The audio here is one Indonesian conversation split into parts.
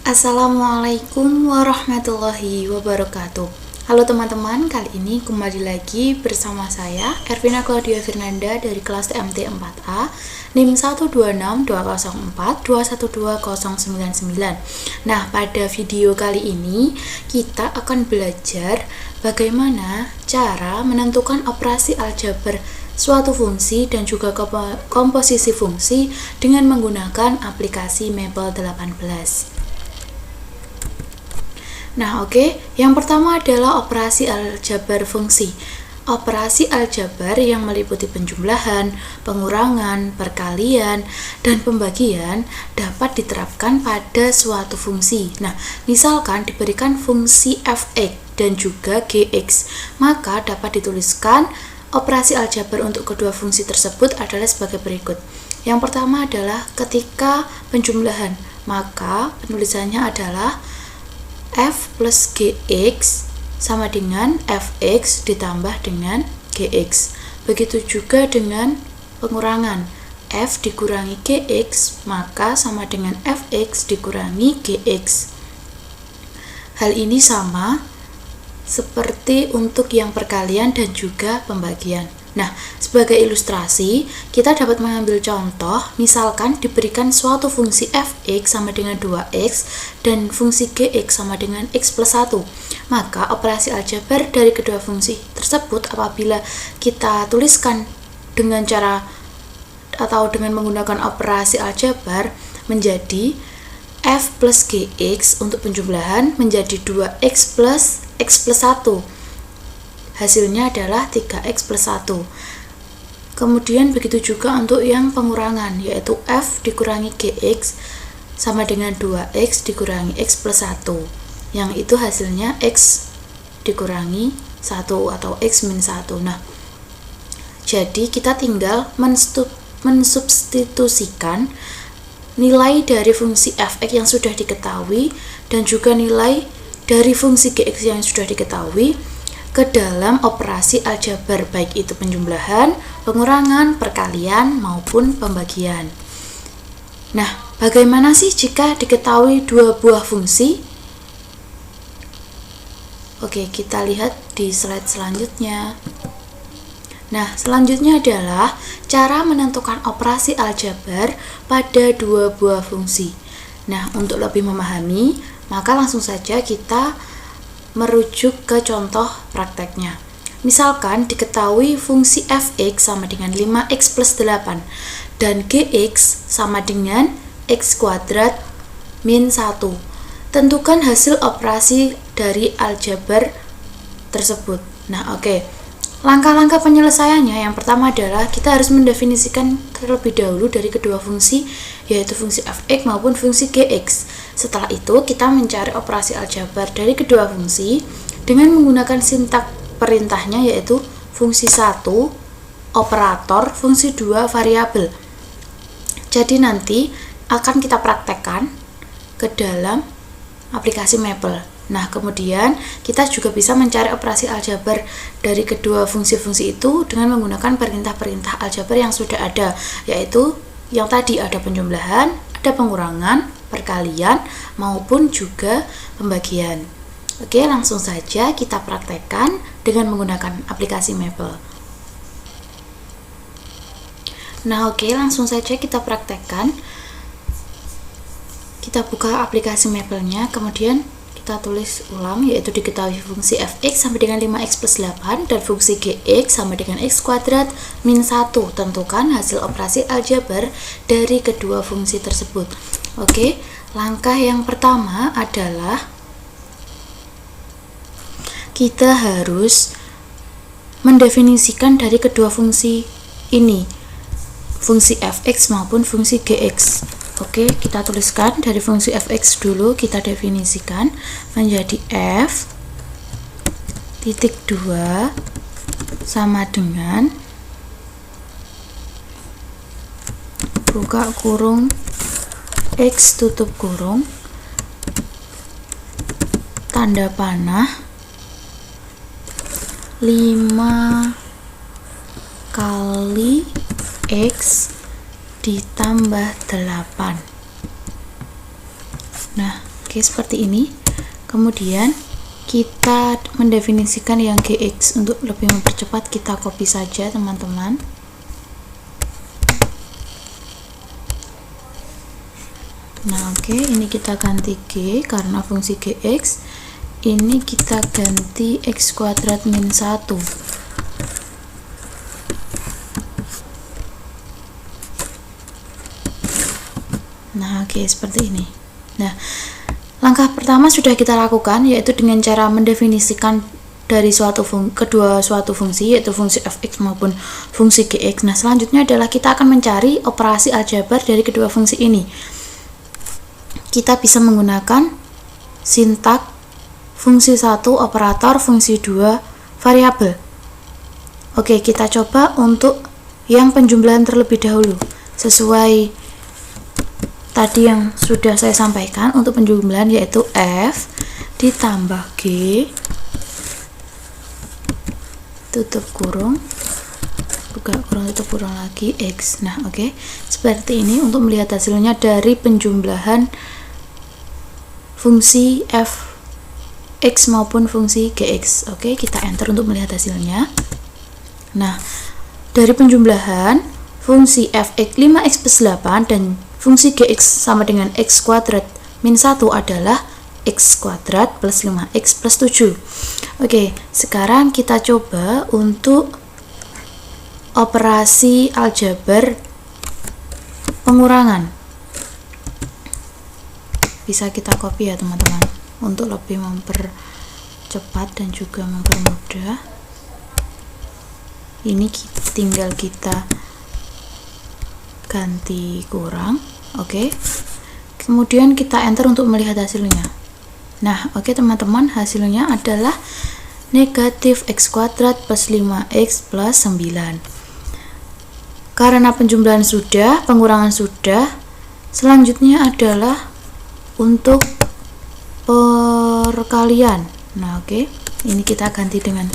Assalamualaikum warahmatullahi wabarakatuh. Halo teman-teman, kali ini kembali lagi bersama saya Ervina Claudia Fernanda dari kelas TMT 4A NIM 1262042120099. Nah, pada video kali ini kita akan belajar bagaimana cara menentukan operasi aljabar suatu fungsi dan juga komposisi fungsi dengan menggunakan aplikasi Maple 18. Nah, yang pertama adalah operasi aljabar fungsi. Operasi aljabar yang meliputi penjumlahan, pengurangan, perkalian, dan pembagian dapat diterapkan pada suatu fungsi. Nah, misalkan diberikan fungsi f(x) dan juga gx, maka dapat dituliskan operasi aljabar untuk kedua fungsi tersebut adalah sebagai berikut. Yang pertama adalah ketika penjumlahan, maka penulisannya adalah f plus gx sama dengan fx ditambah dengan gx. Begitu juga dengan pengurangan, f dikurangi gx maka sama dengan fx dikurangi gx. Hal ini sama seperti untuk yang perkalian dan juga pembagian. Nah, sebagai ilustrasi, kita dapat mengambil contoh, misalkan diberikan suatu fungsi fx sama dengan 2x dan fungsi gx sama dengan x plus 1. Maka operasi aljabar dari kedua fungsi tersebut apabila kita tuliskan dengan cara atau dengan menggunakan operasi aljabar menjadi f plus gx untuk penjumlahan menjadi 2x plus x plus 1. Hasilnya adalah 3x plus 1. Kemudian begitu juga untuk yang pengurangan, yaitu f dikurangi gx sama dengan 2x dikurangi x plus 1, yang itu hasilnya x dikurangi 1 atau x min 1. Nah, jadi kita tinggal mensubstitusikan nilai dari fungsi fx yang sudah diketahui dan juga nilai dari fungsi gx yang sudah diketahui ke dalam operasi aljabar, baik itu penjumlahan, pengurangan, perkalian, maupun pembagian. Nah, bagaimana sih jika diketahui dua buah fungsi? Oke, kita lihat di slide selanjutnya. Nah, selanjutnya adalah cara menentukan operasi aljabar pada dua buah fungsi. Nah, untuk lebih memahami, maka langsung saja kita merujuk ke contoh prakteknya. Misalkan diketahui fungsi fx sama dengan 5x plus 8 dan gx sama dengan x kuadrat min 1. Tentukan hasil operasi dari aljabar tersebut. Nah, langkah-langkah penyelesaiannya yang pertama adalah kita harus mendefinisikan terlebih dahulu dari kedua fungsi, yaitu fungsi fx maupun fungsi gx. Setelah itu kita mencari operasi aljabar dari kedua fungsi dengan menggunakan sintak perintahnya, yaitu fungsi 1 operator, fungsi 2 variabel. Jadi nanti akan kita praktekkan ke dalam aplikasi Maple. Nah, kemudian kita juga bisa mencari operasi aljabar dari kedua fungsi-fungsi itu dengan menggunakan perintah-perintah aljabar yang sudah ada, yaitu yang tadi ada penjumlahan, ada pengurangan, perkalian, maupun juga pembagian. Oke, langsung saja kita praktekkan dengan menggunakan aplikasi Maple. Nah, langsung saja kita praktekkan. Kita buka aplikasi Maple-nya, kemudian kita tulis ulang, yaitu diketahui fungsi fx sama dengan 5x plus 8 dan fungsi gx sama dengan x kuadrat min 1. Tentukan hasil operasi aljabar dari kedua fungsi tersebut. Langkah yang pertama adalah kita harus mendefinisikan dari kedua fungsi ini, fungsi fx maupun fungsi gx. Kita tuliskan dari fungsi fx dulu, kita definisikan menjadi f titik 2 sama dengan buka kurung x tutup kurung tanda panah 5 kali x ditambah 8. Nah, Oke, seperti ini. Kemudian kita mendefinisikan yang Gx. Untuk lebih mempercepat kita copy saja teman-teman. Nah, oke, ini kita ganti G karena fungsi Gx. Ini kita ganti x kuadrat min 1. Nah, oke, seperti ini. Nah, langkah pertama sudah kita lakukan, yaitu dengan cara mendefinisikan dari kedua suatu fungsi, yaitu fungsi fx maupun fungsi gx. Nah, selanjutnya adalah kita akan mencari operasi aljabar dari kedua fungsi ini. Kita bisa menggunakan sintak fungsi 1 operator, fungsi 2 variabel. Oke, kita coba untuk yang penjumlahan terlebih dahulu. Sesuai tadi yang sudah saya sampaikan, untuk penjumlahan yaitu f ditambah g tutup kurung, buka kurung, tutup kurung lagi, x. Nah, oke, seperti ini untuk melihat hasilnya dari penjumlahan fungsi f x maupun fungsi gx. Oke, kita enter untuk melihat hasilnya. Nah, dari penjumlahan fungsi fx 5x plus 8 dan fungsi gx sama dengan x kuadrat min 1 adalah x kuadrat plus 5x plus 7. Oke, sekarang kita coba untuk operasi aljabar pengurangan. Bisa kita copy ya teman-teman, untuk lebih mempercepat dan juga mempermudah. Ini tinggal kita ganti kurang. Oke, kemudian kita enter untuk melihat hasilnya. Nah, oke teman-teman, hasilnya adalah negatif x kuadrat plus 5x plus 9. Karena penjumlahan sudah, pengurangan sudah, selanjutnya adalah untuk perkalian. Nah, oke, ini kita ganti dengan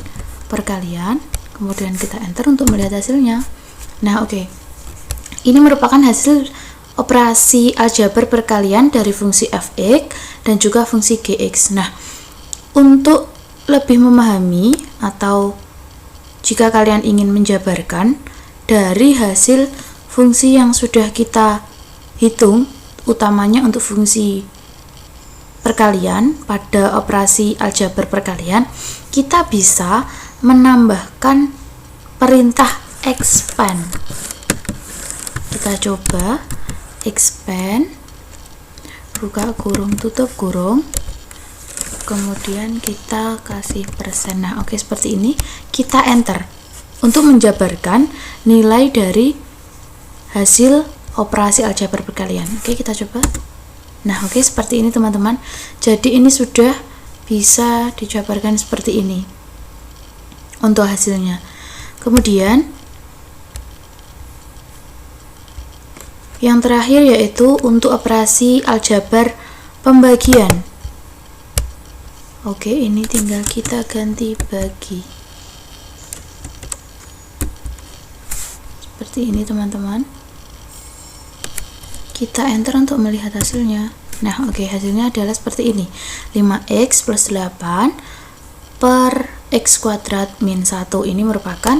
perkalian, kemudian kita enter untuk melihat hasilnya. Nah, oke, ini merupakan hasil operasi aljabar perkalian dari fungsi fx dan juga fungsi gx. Nah, untuk lebih memahami atau jika kalian ingin menjabarkan dari hasil fungsi yang sudah kita hitung, utamanya untuk fungsi perkalian pada operasi aljabar perkalian, kita bisa menambahkan perintah expand. Kita coba expand, buka kurung, tutup kurung, kemudian kita kasih persen. Nah, oke, seperti ini. Kita enter untuk menjabarkan nilai dari hasil operasi aljabar perkalian. Oke, kita coba. Nah, oke, seperti ini teman-teman. Jadi ini sudah bisa dijabarkan seperti ini untuk hasilnya. Kemudian yang terakhir yaitu untuk operasi aljabar pembagian. Oke, ini tinggal kita ganti bagi. Seperti ini teman-teman. Kita enter untuk melihat hasilnya. Nah, oke, hasilnya adalah seperti ini. 5x plus 8 per x kuadrat min 1. Ini merupakan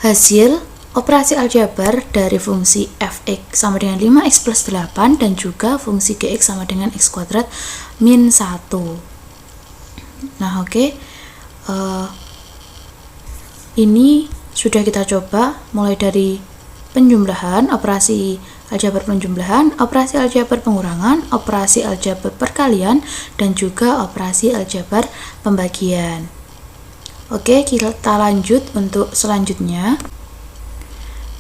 hasil operasi aljabar dari fungsi fx sama dengan 5x plus 8 dan juga fungsi gx sama dengan x kuadrat min 1. Nah, oke, ini sudah kita coba mulai dari penjumlahan, operasi aljabar penjumlahan, operasi aljabar pengurangan, operasi aljabar perkalian, dan juga operasi aljabar pembagian. Oke, kita lanjut untuk selanjutnya.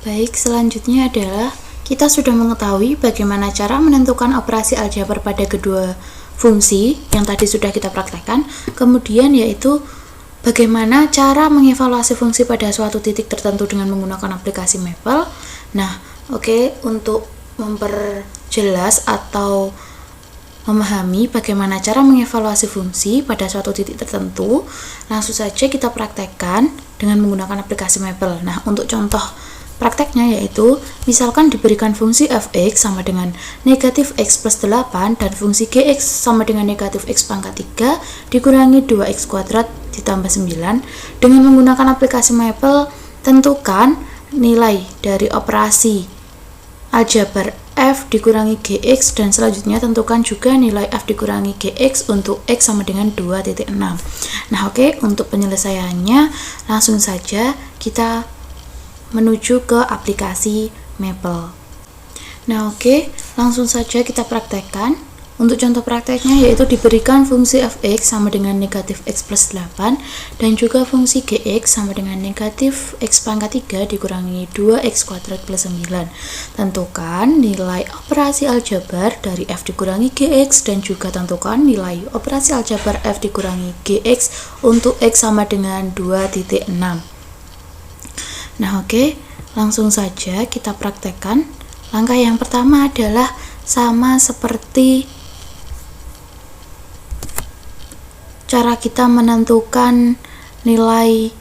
Baik, selanjutnya adalah kita sudah mengetahui bagaimana cara menentukan operasi aljabar pada kedua fungsi yang tadi sudah kita praktekkan. Kemudian yaitu bagaimana cara mengevaluasi fungsi pada suatu titik tertentu dengan menggunakan aplikasi Maple. Nah, oke, untuk memperjelas atau memahami bagaimana cara mengevaluasi fungsi pada suatu titik tertentu, langsung saja kita praktekkan dengan menggunakan aplikasi Maple. Nah, untuk contoh Prakteknya yaitu, misalkan diberikan fungsi fx sama dengan negatif x plus 8 dan fungsi gx sama dengan negatif x pangkat 3 dikurangi 2x kuadrat ditambah 9. Dengan menggunakan aplikasi Maple, tentukan nilai dari operasi aljabar f dikurangi gx dan selanjutnya tentukan juga nilai f dikurangi gx untuk x sama dengan 2.6. Nah, oke, untuk penyelesaiannya langsung saja kita menuju ke aplikasi Maple. Nah, oke, langsung saja kita praktekkan. Untuk contoh prakteknya yaitu diberikan fungsi fx sama dengan negatif x plus 8 dan juga fungsi gx sama dengan negatif x pangkat 3 dikurangi 2x kuadrat plus 9. Tentukan nilai operasi aljabar dari f dikurangi gx dan juga tentukan nilai operasi aljabar f dikurangi gx untuk x sama dengan 2.6. Nah, oke, langsung saja kita praktekkan. Langkah yang pertama adalah sama seperti cara kita menentukan nilai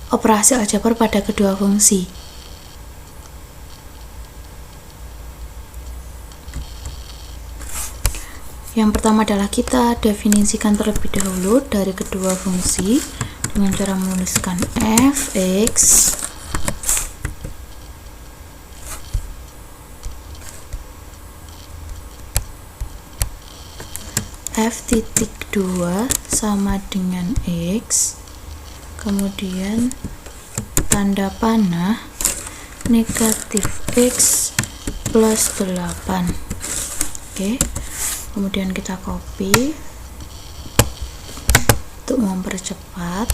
operasi aljabar pada kedua fungsi. Yang pertama adalah kita definisikan terlebih dahulu dari kedua fungsi dengan cara menuliskan fx f(2) sama dengan x, kemudian tanda panah negatif x plus 8. Oke, kemudian kita copy untuk mempercepat.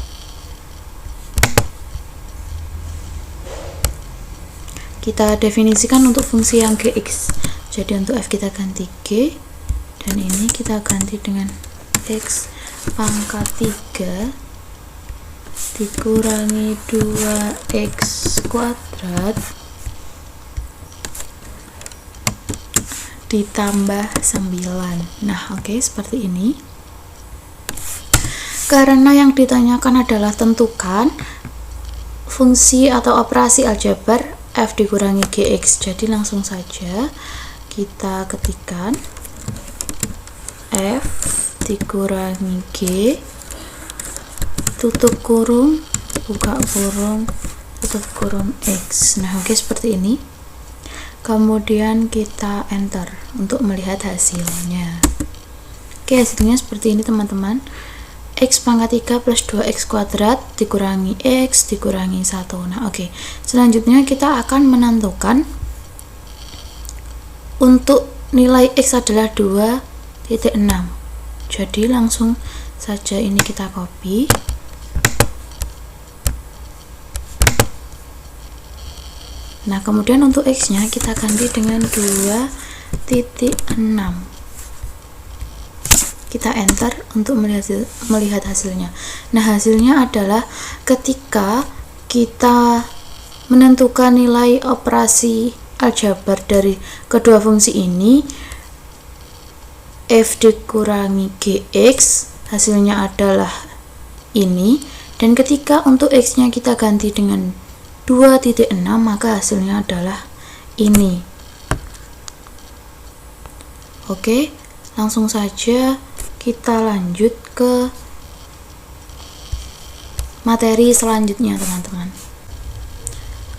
Kita definisikan untuk fungsi yang gx, jadi untuk f kita ganti g dan ini kita ganti dengan x pangkat 3 dikurangi 2x kuadrat ditambah 9. Nah, oke, seperti ini. Karena yang ditanyakan adalah tentukan fungsi atau operasi aljabar f dikurangi gx, jadi langsung saja kita ketikkan f dikurangi g tutup kurung buka kurung tutup kurung x. Nah, oke, seperti ini. Kemudian kita enter untuk melihat hasilnya. Oke, hasilnya seperti ini teman-teman. X pangkat 3 plus 2x kuadrat dikurangi x dikurangi 1. Nah, oke, selanjutnya kita akan menentukan untuk nilai x adalah 2.6. Jadi langsung saja ini kita copy. Nah, kemudian untuk x nya kita ganti dengan 2.6. Kita enter untuk melihat hasilnya. Nah, hasilnya adalah ketika kita menentukan nilai operasi aljabar dari kedua fungsi ini, f dikurangi gx, hasilnya adalah ini, dan ketika untuk x nya kita ganti dengan 2.6, maka hasilnya adalah ini. Oke, langsung saja kita lanjut ke materi selanjutnya teman-teman.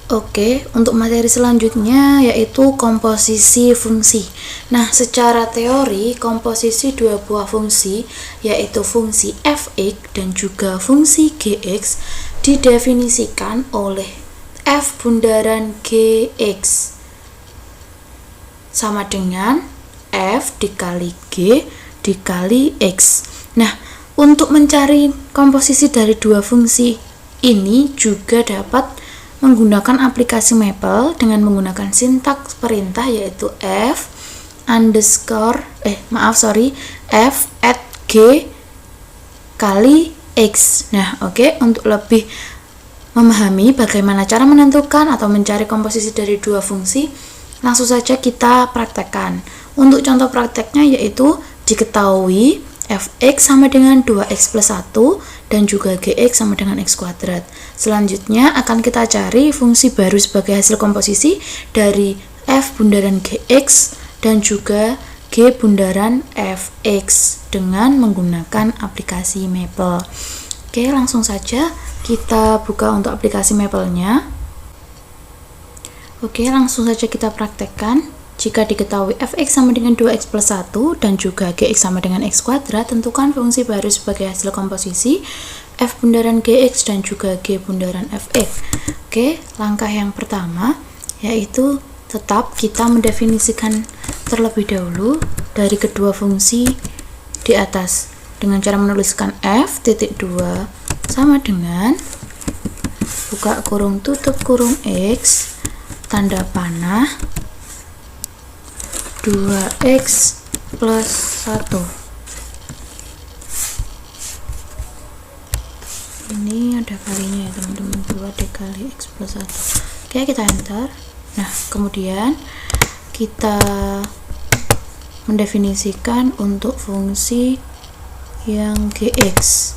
Oke, untuk materi selanjutnya yaitu komposisi fungsi. Nah, secara teori komposisi dua buah fungsi yaitu fungsi fx dan juga fungsi gx didefinisikan oleh f bundaran gx sama dengan f dikali g dikali x. Nah, untuk mencari komposisi dari dua fungsi ini juga dapat menggunakan aplikasi Maple dengan menggunakan sintaks perintah yaitu f at g kali x. Nah, oke, untuk lebih memahami bagaimana cara menentukan atau mencari komposisi dari dua fungsi, langsung saja kita praktekkan. Untuk contoh prakteknya yaitu diketahui fx sama dengan 2x plus 1 dan juga Gx sama dengan X kuadrat. Selanjutnya akan kita cari fungsi baru sebagai hasil komposisi dari F bundaran Gx dan juga G bundaran Fx dengan menggunakan aplikasi Maple. Oke, langsung saja kita buka untuk aplikasi Maple-nya. Oke, langsung saja kita praktekkan. Jika diketahui fx sama dengan 2x plus 1 dan juga gx sama dengan x kuadrat, tentukan fungsi baru sebagai hasil komposisi f bundaran gx dan juga g bundaran fx. Oke, langkah yang pertama yaitu tetap kita mendefinisikan terlebih dahulu dari kedua fungsi di atas dengan cara menuliskan f titik 2 sama dengan buka kurung tutup kurung x tanda panah 2x plus 1. Ini ada kalinya ya teman-teman, 2 dikali x plus 1. Oke, kita enter. Nah, kemudian kita mendefinisikan untuk fungsi yang gx.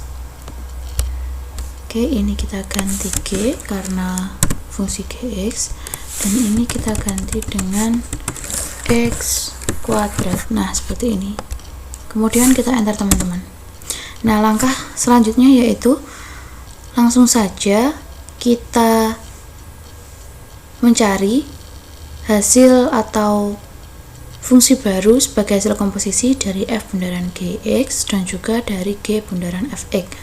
Oke, ini kita ganti g karena fungsi gx, dan ini kita ganti dengan x kuadrat. Nah, seperti ini. Kemudian kita enter teman-teman. Nah, langkah selanjutnya yaitu langsung saja kita mencari hasil atau fungsi baru sebagai hasil komposisi dari f bundaran gx dan juga dari g bundaran fx.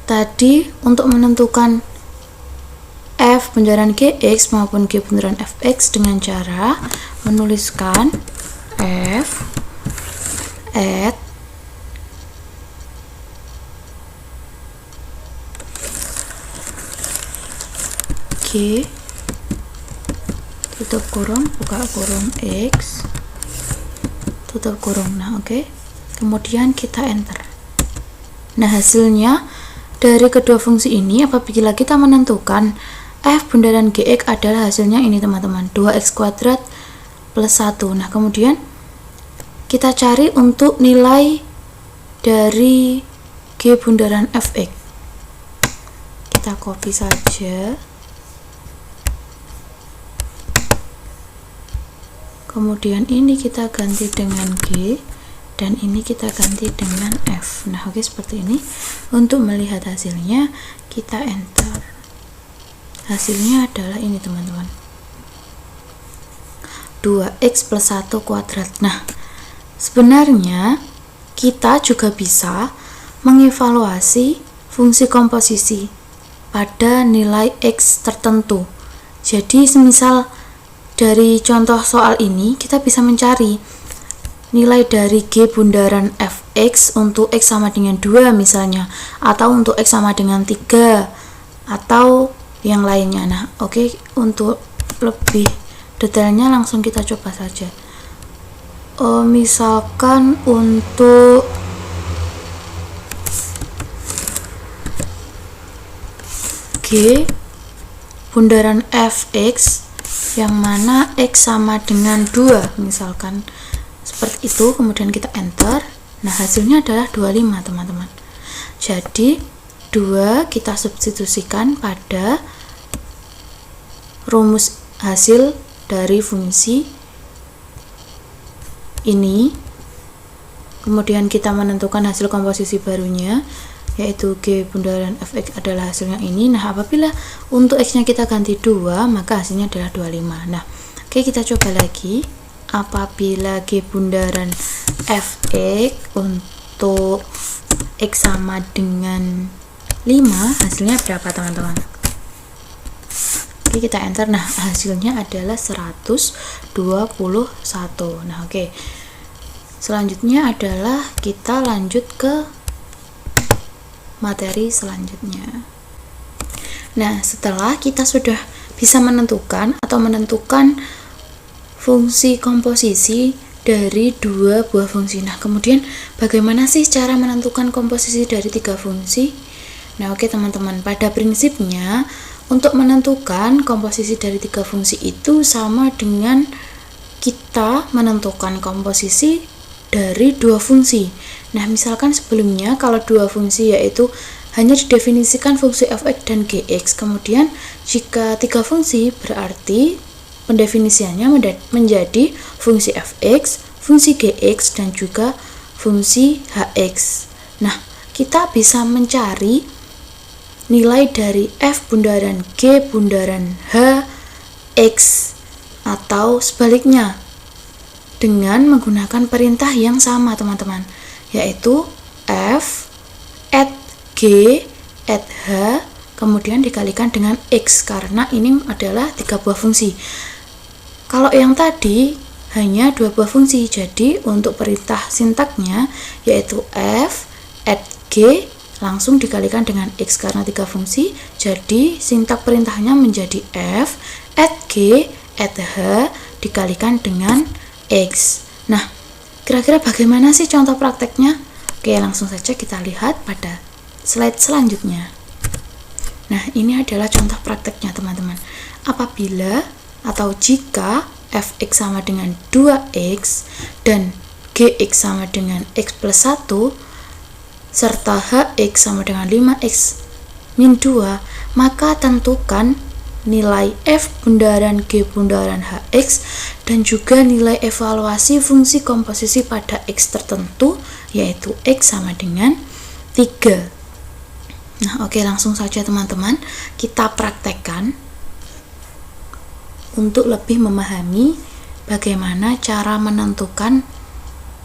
Tadi untuk menentukan f bundaran gx maupun g bundaran fx dengan cara menuliskan f at g tutup kurung buka kurung x tutup kurung. Nah, oke. Kemudian kita enter. Nah, hasilnya dari kedua fungsi ini apabila kita menentukan f bundaran gx adalah hasilnya ini teman-teman, 2x kuadrat plus 1. Nah, kemudian kita cari untuk nilai dari g bundaran fx. Kita copy saja. Kemudian ini kita ganti dengan g dan ini kita ganti dengan f. Nah, oke, seperti ini. Untuk melihat hasilnya kita enter. Hasilnya adalah ini teman-teman, 2x plus 1 kuadrat. Nah, sebenarnya kita juga bisa mengevaluasi fungsi komposisi pada nilai x tertentu. Jadi semisal dari contoh soal ini kita bisa mencari nilai dari g bundaran fx untuk x sama dengan 2 misalnya, atau untuk x sama dengan 3 atau yang lainnya. Nah, oke, untuk lebih detailnya langsung kita coba saja. Misalkan untuk g bundaran fx yang mana x sama dengan 2 misalkan seperti itu, kemudian kita enter. Nah, hasilnya adalah 25 teman-teman. Jadi 2 kita substitusikan pada rumus hasil dari fungsi ini, kemudian kita menentukan hasil komposisi barunya yaitu g bundaran fx adalah hasilnya ini. Nah, apabila untuk x nya kita ganti 2 maka hasilnya adalah 25. Nah, oke, kita coba lagi. Apabila g bundaran fx untuk x sama dengan 5 hasilnya berapa teman-teman? Oke, kita enter. Nah, hasilnya adalah 121. Nah, oke. Selanjutnya adalah kita lanjut ke materi selanjutnya. Nah, setelah kita sudah bisa menentukan fungsi komposisi dari dua buah fungsi. Nah, kemudian bagaimana sih cara menentukan komposisi dari 3 fungsi? Nah, oke teman-teman, pada prinsipnya untuk menentukan komposisi dari 3 fungsi itu sama dengan kita menentukan komposisi dari dua fungsi. Nah, misalkan sebelumnya kalau dua fungsi yaitu hanya didefinisikan fungsi f(x) dan gx. Kemudian jika tiga fungsi berarti pendefinisiannya menjadi fungsi f(x), fungsi gx, dan juga fungsi hx. Nah, kita bisa mencari nilai dari f bundaran g bundaran h x atau sebaliknya dengan menggunakan perintah yang sama, teman-teman, yaitu f at g at h kemudian dikalikan dengan x, karena ini adalah tiga buah fungsi. Kalau yang tadi hanya dua buah fungsi, jadi untuk perintah sintaknya yaitu f at g langsung dikalikan dengan x karena tiga fungsi, jadi sintak perintahnya menjadi f at g at h dikalikan dengan x. Nah, kira-kira bagaimana sih contoh prakteknya? Oke, langsung saja kita lihat pada slide selanjutnya. Nah, ini adalah contoh prakteknya, teman-teman. Apabila atau jika f(x) sama dengan 2x dan gx sama dengan x plus 1 serta hx sama dengan 5x min 2, maka tentukan nilai f bundaran g bundaran hx dan juga nilai evaluasi fungsi komposisi pada x tertentu, yaitu x sama dengan 3. Nah, oke, langsung saja teman-teman kita praktekkan untuk lebih memahami bagaimana cara menentukan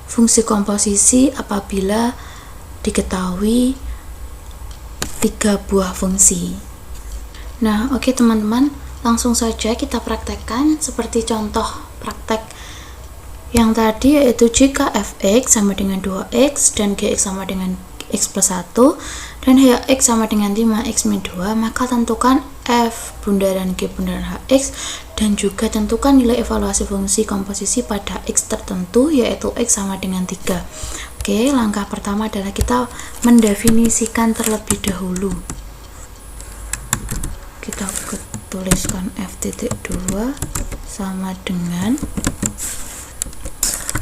fungsi komposisi apabila diketahui 3 buah fungsi. Nah, oke teman-teman, langsung saja kita praktekkan seperti contoh praktek yang tadi, yaitu jika f(x) sama dengan 2x dan gx sama dengan x plus 1 dan hx sama dengan 5x min 2, maka tentukan f bundaran g bundaran hx dan juga tentukan nilai evaluasi fungsi komposisi pada x tertentu, yaitu x sama dengan 3. Oke, langkah pertama adalah kita mendefinisikan terlebih dahulu. Kita tuliskan f(2) sama dengan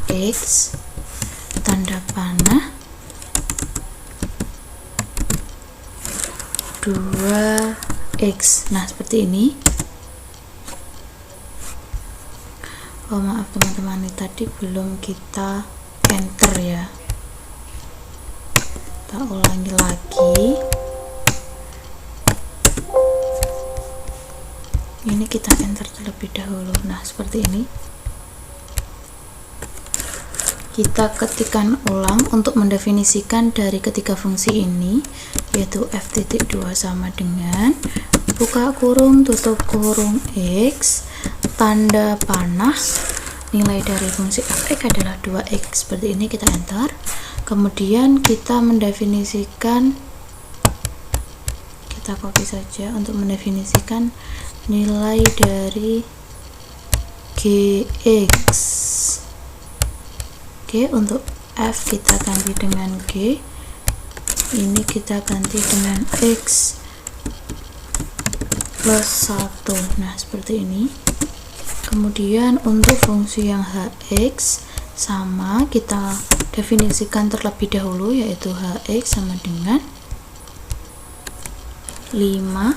x tanda panah 2x. Nah, seperti ini. Oh, maaf teman-teman, ini tadi belum kita enter ya. Kita ulangi lagi. Ini kita enter terlebih dahulu. Nah, seperti ini. Kita ketikkan ulang untuk mendefinisikan dari ketiga fungsi ini, yaitu f(2) sama dengan buka kurung tutup kurung x tanda panah nilai dari fungsi f(x) adalah 2x. Seperti ini, kita enter. Kemudian kita mendefinisikan, kita copy saja untuk mendefinisikan nilai dari gx. Oke, untuk f kita ganti dengan g, ini kita ganti dengan x plus 1. Nah, seperti ini. Kemudian untuk fungsi yang hx sama, kita definisikan terlebih dahulu, yaitu hx sama dengan 5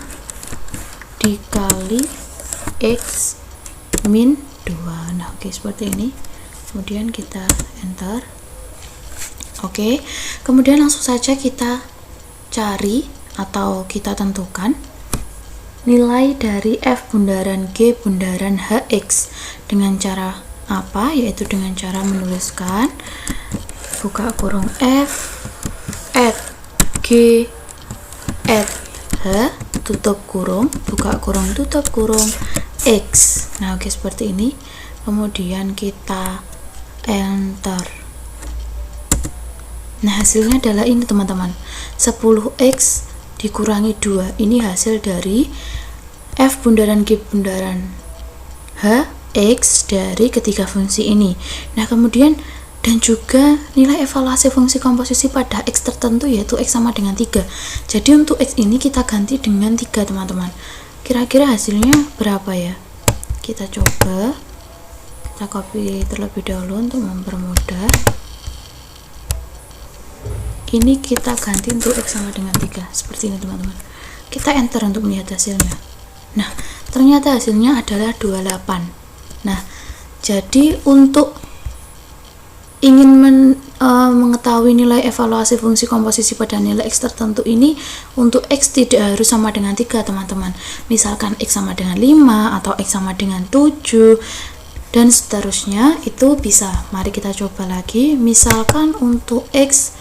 dikali x min 2. Nah, oke, seperti ini. Kemudian kita enter. Oke, kemudian langsung saja kita cari atau kita tentukan nilai dari f bundaran g bundaran hx dengan cara apa? Yaitu dengan cara menuliskan buka kurung f at g at h tutup kurung buka kurung tutup kurung x. Nah, oke, seperti ini. Kemudian kita enter. Nah, hasilnya adalah ini teman-teman, 10x dikurangi 2. Ini hasil dari f bundaran g bundaran h x dari ketiga fungsi ini. Nah, kemudian dan juga nilai evaluasi fungsi komposisi pada x tertentu, yaitu x sama dengan 3. Jadi untuk x ini kita ganti dengan 3, teman-teman. Kira-kira hasilnya berapa ya? Kita coba. Kita copy terlebih dahulu untuk mempermudah. ini kita ganti untuk X sama dengan 3 seperti ini teman-teman. Kita enter untuk melihat hasilnya. Nah, ternyata hasilnya adalah 28. Nah, jadi untuk ingin mengetahui nilai evaluasi fungsi komposisi pada nilai X tertentu ini, untuk X tidak harus sama dengan 3 teman-teman. Misalkan X sama dengan 5 atau X sama dengan 7 dan seterusnya, itu bisa. Mari kita coba lagi. Misalkan untuk X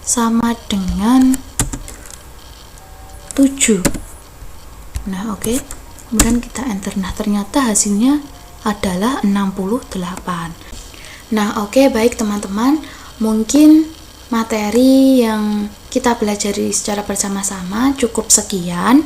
sama dengan 7. Nah, oke. Kemudian kita enter. Nah, ternyata hasilnya adalah 68. Nah, oke, baik teman-teman. Mungkin materi yang kita pelajari secara bersama-sama cukup sekian.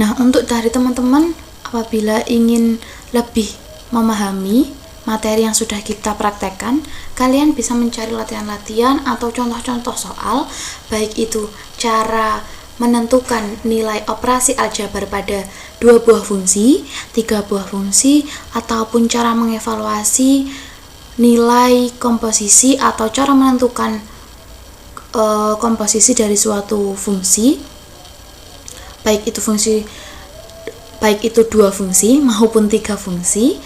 Nah, untuk dari teman-teman, apabila ingin lebih memahami materi yang sudah kita praktekkan, kalian bisa mencari latihan-latihan atau contoh-contoh soal, baik itu cara menentukan nilai operasi aljabar pada 2 buah fungsi, 3 buah fungsi, ataupun cara mengevaluasi nilai komposisi atau cara menentukan komposisi dari suatu fungsi, baik itu 2 fungsi maupun 3 fungsi.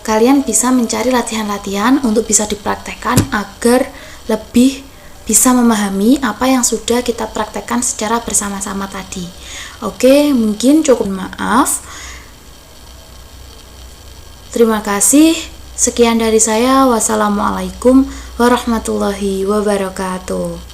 Kalian bisa mencari latihan-latihan untuk bisa dipraktekkan agar lebih bisa memahami apa yang sudah kita praktekkan secara bersama-sama tadi. Oke, mungkin cukup. Maaf. Terima kasih. Sekian dari saya. Wassalamualaikum warahmatullahi wabarakatuh.